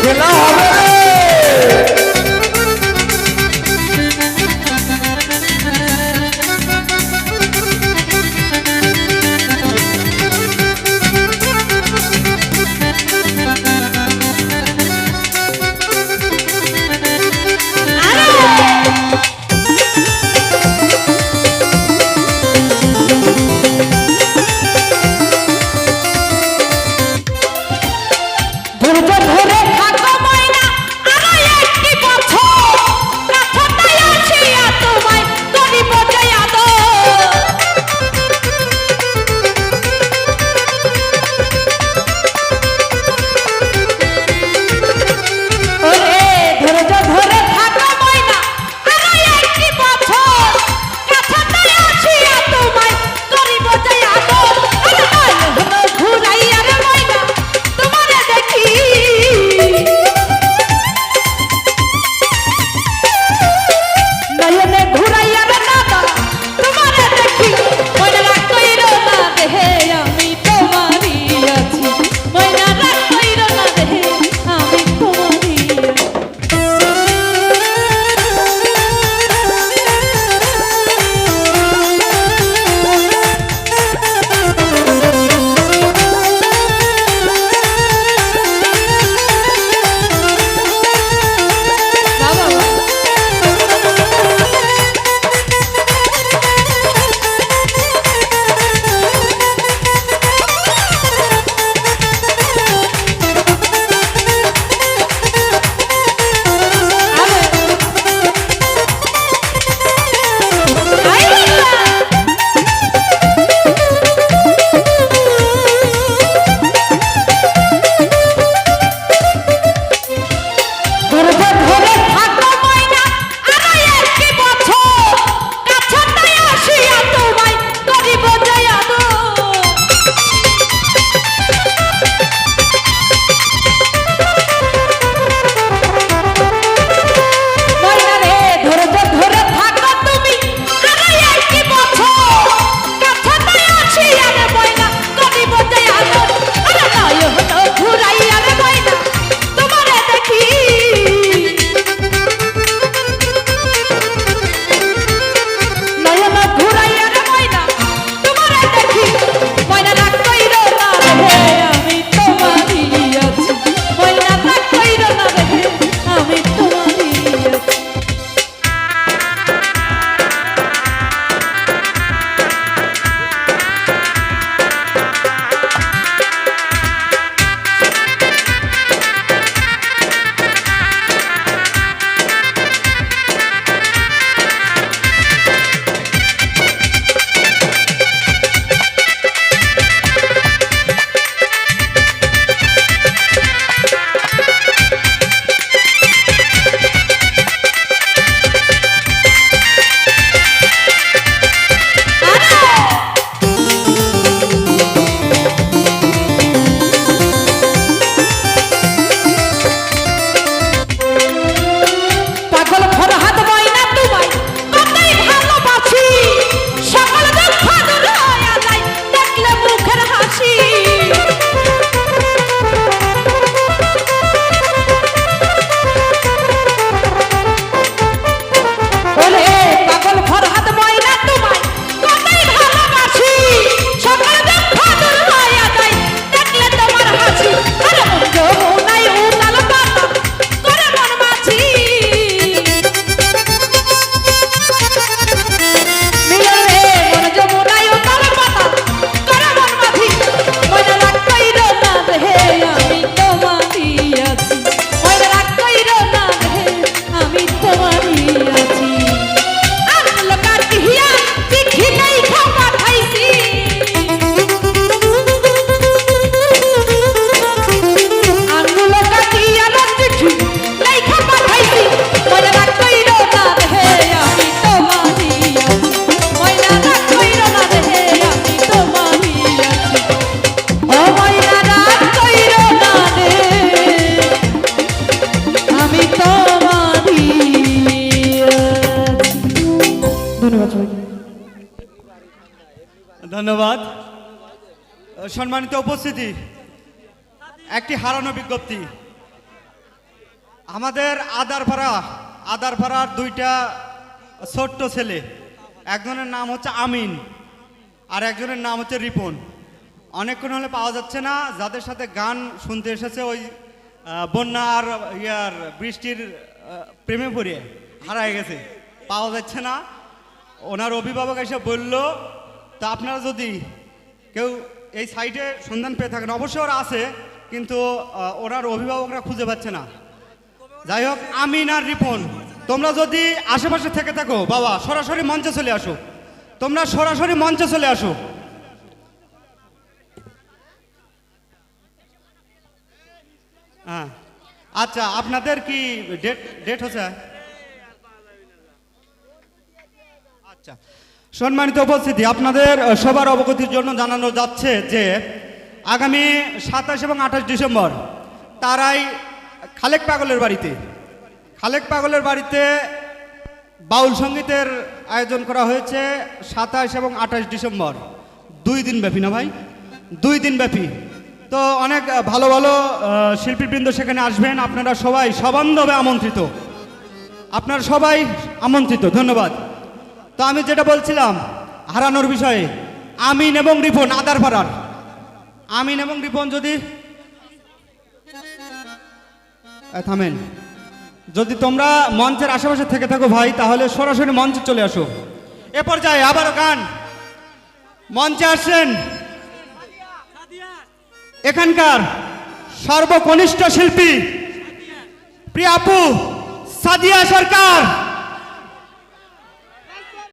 খেলা হবে ধন্যবাদ। সম্মানিত উপস্থিতি, একটি হারানো বিজ্ঞপ্তি। আমাদের আদারপাড়ার দুইটা ছোট্ট ছেলে, একজনের নাম হচ্ছে আমিন আর একজনের নাম হচ্ছে রিপন। অনেকক্ষণ হলে পাওয়া যাচ্ছে না। যাদের সাথে গান শুনতে এসেছে ওই বন্যা আর বৃষ্টির প্রেমে পড়ে হারায় গেছে, পাওয়া যাচ্ছে না। ওনার অভিভাবক এসে বলল, তা আপনারা যদি কেউ এই সাইটে সন্ধান পেয়ে থাকেন, অবশ্যই ওরা আছে কিন্তু ওনার অভিভাবকরা খুঁজে পাচ্ছে না। যাই হোক, আমিন আর রিপন, তোমরা যদি আশেপাশে থেকে থাকো বাবা, সরাসরি মঞ্চে চলে আসো। তোমরা সরাসরি মঞ্চে চলে আসো। হ্যাঁ, আচ্ছা, আপনাদের কি ডেট হচ্ছে? আচ্ছা, সম্মানিত উপস্থিতি, আপনাদের সবার অবগতির জন্য জানানো যাচ্ছে যে আগামী 27 এবং 28 ডিসেম্বর তারাই খালেক পাগলের বাড়িতে বাউল সঙ্গীতের আয়োজন করা হয়েছে 27 এবং 28 ডিসেম্বর, 2 দিন ব্যাপী। না ভাই, 2 দিন ব্যাপী। তো অনেক ভালো ভালো শিল্পীবৃন্দ সেখানে আসবেন। আপনারা সবাই সবান্ধবে আমন্ত্রিত, আপনারা সবাই আমন্ত্রিত। ধন্যবাদ। তো আমি যেটা বলছিলাম হারানোর বিষয়ে, আমিন এবং রিপন, আদারপাড়ার আমিন এবং রিপন যদি থামেন, যদি তোমরা মঞ্চের আশেপাশে থেকে থাকো ভাই, তাহলে সরাসরি মঞ্চে চলে আসো। এ পর্যায়ে আবারও গান মঞ্চে আসছেন এখানকার সর্বকনিষ্ঠ শিল্পী প্রিয় আপু সাদিয়া সরকার।